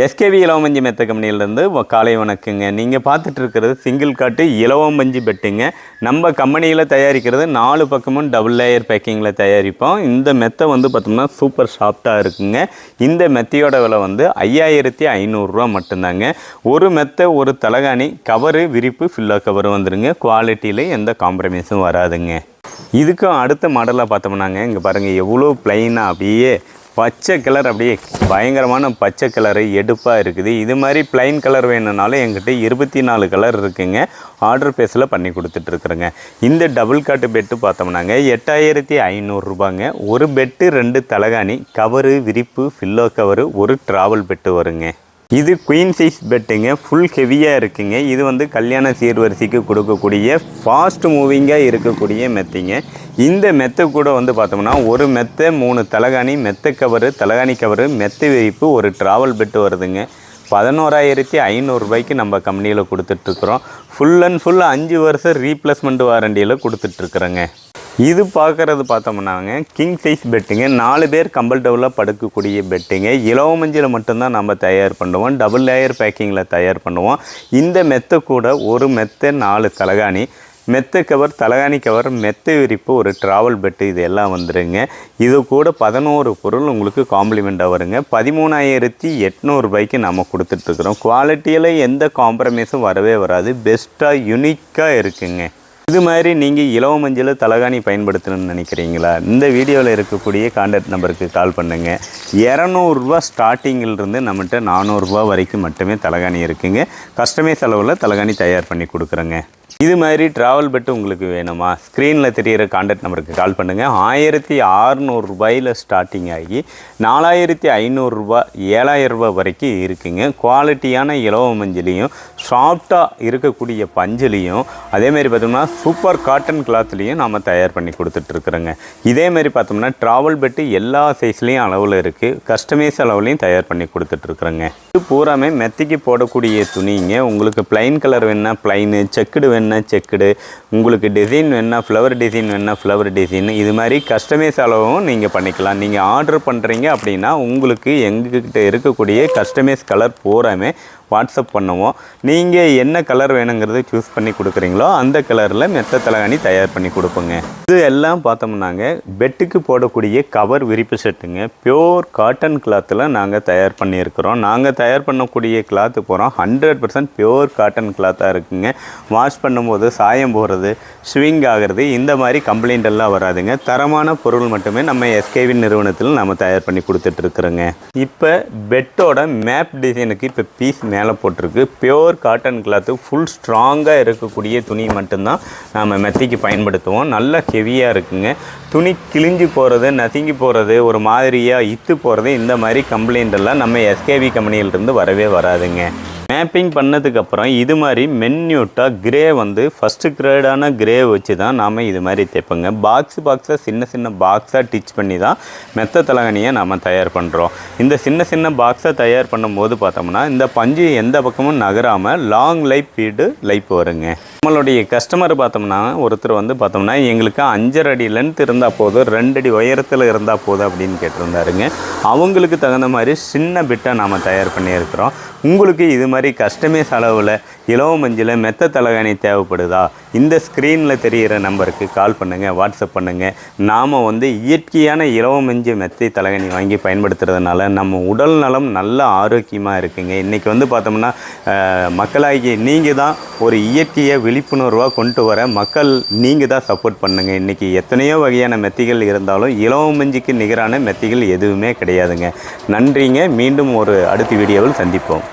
SKV இலவமஞ்சி மெத்த கம்பெனியிலேருந்து காலை வணக்கங்க. நீங்கள் பார்த்துட்டு இருக்கிறது சிங்கிள் காட்டு இலவமஞ்சி பெட்டுங்க. நம்ம கம்பெனியில் தயாரிக்கிறது 4 பக்கமும் டபுள் லேயர் பேக்கிங்கில் தயாரிப்போம். இந்த மெத்தை வந்து பார்த்தோம்னா சூப்பர் சாஃப்டாக இருக்குங்க. இந்த மெத்தையோட விலை வந்து 5500 ரூபா மட்டும்தாங்க. ஒரு மெத்தை, ஒரு தலகாணி, கவரு, விரிப்பு, ஃபில்லோ கவரு வந்துடுங்க. குவாலிட்டியில் எந்த காம்ப்ரமைஸும் வராதுங்க. இதுக்கும் அடுத்த மாடலாக பார்த்தோம்னாங்க, இங்கே பாருங்கள் எவ்வளோ ப்ளைனாக அப்படியே பச்சை கலர், அப்படியே பயங்கரமான பச்சை கலரு எடுப்பாக இருக்குது. இது மாதிரி ப்ளைன் கலர் வேணும்னாலும் எங்கிட்ட 24 கலர் இருக்குங்க. ஆர்டர் பேஸில் பண்ணி கொடுத்துட்ருக்குறேங்க. இந்த டபுள் காட்டு பெட்டு பார்த்தோம்னாங்க 8500 ரூபாங்க. ஒரு பெட்டு, 2 தலகாணி, கவரு, விரிப்பு, ஃபில்லோ கவரு, ஒரு ட்ராவல் பெட்டு வருங்க. இது குயின் சைஸ் பெட்டுங்க. ஃபுல் ஹெவியாக இருக்குங்க. இது வந்து கல்யாண சீர்வரிசைக்கு கொடுக்கக்கூடிய ஃபாஸ்ட் மூவிங்காக இருக்கக்கூடிய மெத்தைங்க. இந்த மெத்தை கூட வந்து பார்த்தோம்னா ஒரு மெத்தை, 3 தலகாணி, மெத்தை கவரு, தலகாணி கவரு, மெத்தை விரிப்பு, ஒரு ட்ராவல் பெட்டு வருதுங்க. 11500 ரூபாய்க்கு நம்ம கம்பெனியில் கொடுத்துட்ருக்குறோம். ஃபுல் அண்ட் ஃபுல் 5 வருஷம் ரீப்ளேஸ்மெண்ட் வாரண்டியில் கொடுத்துட்ருக்குறோங்க. இது பார்க்குறது பார்த்தோம்னாங்க கிங் சைஸ் பெட்டுங்க. 4 பேர் கம்ஃபர்டபுளாக படுக்கக்கூடிய பெட்டுங்க. இலவமஞ்சியில் மட்டும்தான் நம்ம தயார் பண்ணுவோம். டபுள் லேயர் பேக்கிங்கில் தயார் பண்ணுவோம். இந்த மெத்தை கூட ஒரு மெத்தை, 4 தலகாணி, மெத்தை கவர், தலகாணி கவர், மெத்தை விரிப்பு, ஒரு ட்ராவல் பெட்டு, இது எல்லாம் வந்துடுங்க. இது கூட 11 பொருள் உங்களுக்கு காம்ப்ளிமெண்ட்டாக வருங்க. 13800 ரூபாய்க்கு நம்ம கொடுத்துட்ருக்குறோம். குவாலிட்டியில் எந்த காம்ப்ரமைஸும் வரவே வராது. பெஸ்ட்டாக யூனிக்காக இருக்குங்க. இது மாதிரி நீங்கள் இலவமஞ்சியில் தலகாணி பயன்படுத்தணும்னு நினைக்கிறீங்களா? இந்த வீடியோவில் இருக்கக்கூடிய கான்டாக்ட் நம்பருக்கு கால் பண்ணுங்கள். 200 ரூபா ஸ்டார்டிங்கிலிருந்து நம்மகிட்ட 400 ரூபா வரைக்கும் மட்டுமே தலகாணி இருக்குங்க. கஸ்டமைஸ் அளவில் தலகாணி தயார் பண்ணி கொடுக்குறேங்க. இது மாதிரி ட்ராவல் பெட்டு உங்களுக்கு வேணுமா? ஸ்க்ரீனில் தெரிகிற கான்டாக்ட் நம்பருக்கு கால் பண்ணுங்கள். 1600 ரூபாயில் ஸ்டார்டிங் ஆகி 4500 ரூபா, 7000 ரூபா வரைக்கும் இருக்குங்க. குவாலிட்டியான இலவமஞ்சிலையும், சாஃப்டாக இருக்கக்கூடிய பஞ்சுலையும், அதேமாரி பார்த்தோம்னா சூப்பர் காட்டன் கிளாத்லேயும் நாம் தயார் பண்ணி கொடுத்துட்ருக்குறோங்க. இதேமாரி பார்த்தோம்னா ட்ராவல் பெட்டு எல்லா சைஸ்லேயும் அளவில் இருக்குது. கஸ்டமைஸ் அளவுலையும் தயார் பண்ணி கொடுத்துட்ருக்குறோங்க. இது பூராமே மெத்தைக்கு போடக்கூடிய துணிங்க. உங்களுக்கு ப்ளைன் கலர் வேணுன்னா ப்ளைனு, செக்குடு வேணுன்னா செக்குடு, உங்களுக்கு டிசைன் வேணுன்னா ஃப்ளவர் டிசைன் வேணுன்னா ஃப்ளவர் டிசைன், இது மாதிரி கஸ்டமைஸ் அளவும் நீங்கள் பண்ணிக்கலாம். நீங்கள் ஆர்டர் பண்ணுறீங்க அப்படின்னா உங்களுக்கு எங்ககிட்ட இருக்கக்கூடிய கஸ்டமைஸ் கலர் பூராமே வாட்ஸ்அப் பண்ணுவோம். நீங்கள் என்ன கலர் வேணுங்கிறத சூஸ் பண்ணி கொடுக்குறீங்களோ அந்த கலரில் மெத்தை தலகாணி தயார் பண்ணி கொடுப்போங்க. இது எல்லாம் பார்த்தோம்னாங்க பெட்டுக்கு போடக்கூடிய கவர், விரிப்பு செட்டுங்க. பியோர் காட்டன் கிளாத்தில் நாங்கள் தயார் பண்ணியிருக்கிறோம். நாங்கள் தயார் பண்ணக்கூடிய கிளாத்து போகிறோம் 100% பியோர் காட்டன் கிளாத்தாக இருக்குங்க. வாஷ் பண்ணும்போது சாயம் போகிறது, ஸ்விங் ஆகிறது, இந்த மாதிரி கம்ப்ளைண்ட் எல்லாம் வராதுங்க. தரமான பொருள் மட்டுமே நம்ம எஸ்கேவி நிறுவனத்தில் நம்ம தயார் பண்ணி கொடுத்துட்ருக்குறோங்க. இப்போ பெட்டோட மேப் டிசைனுக்கு இப்போ பீஸ் மேலே போட்டிருக்கு. பியோர் காட்டன் கிளாத்து, ஃபுல் ஸ்ட்ராங்காக இருக்கக்கூடிய துணி மட்டும்தான் நாம் மெத்தைக்கு பயன்படுத்துவோம். நல்லா ஹெவியாக இருக்குங்க. துணி கிழிஞ்சு போகிறது, நசுங்கி போகிறது, ஒரு மாதிரியாக இத்து போகிறது, இந்த மாதிரி கம்ப்ளைண்ட் எல்லாம் நம்ம எஸ்கேவி கம்பெனியிலிருந்து வரவே வராதுங்க. மேப்பிங் பண்ணதுக்கப்புறம் இது மாதிரி மென்யூட்டாக கிரே வந்து ஃபஸ்ட்டு கிரேடான கிரே வச்சு தான் நாம் இது மாதிரி தைப்போங்க. பாக்ஸாக சின்ன பாக்ஸாக டிச் பண்ணி தான் மெத்த தலகாணியை நாம் தயார் பண்ணுறோம். இந்த சின்ன பாக்ஸாக தயார் பண்ணும்போது பார்த்தோம்னா இந்த பஞ்சு எந்த பக்கமும் நகராமல் லாங் லைஃப் வருங்க. நம்மளுடைய கஸ்டமர் பார்த்தோம்னா ஒருத்தர் வந்து பார்த்தோம்னா எங்களுக்கு 5.5 அடி லென்த் இருந்தால் போதும், 2 அடி உயரத்தில் இருந்தால் போதும் அப்படின்னு கேட்டிருந்தாருங்க. அவங்களுக்கு தகுந்த மாதிரி சின்ன பிட்டை நாம் தயார் பண்ணியிருக்கிறோம். உங்களுக்கு இது மாதிரி கஸ்டமைஸ் அளவில் இலவமஞ்சில் மெத்த தலகாணி தேவைப்படுதா? இந்த ஸ்க்ரீனில் தெரிகிற நம்பருக்கு கால் பண்ணுங்கள், வாட்ஸ்அப் பண்ணுங்கள். நாம் வந்து இயற்கையான இலவமஞ்சி மெத்தை தலகாணி வாங்கி பயன்படுத்துறதுனால நம்ம உடல் நலம் நல்ல ஆரோக்கியமாக இருக்குங்க. இன்றைக்கி வந்து பார்த்தோம்னா மக்களாகி நீங்கள் தான் ஒரு இயற்கையை விழிப்புணர்வாக கொண்டு வர மக்கள் நீங்கள் தான் சப்போர்ட் பண்ணுங்கள். இன்றைக்கி எத்தனையோ வகையான மெத்தைகள் இருந்தாலும் இலவமஞ்சிக்கு நிகரான மெத்தைகள் எதுவுமே கிடையாதுங்க. நன்றிங்க. மீண்டும் ஒரு அடுத்த வீடியோவில் சந்திப்போம்.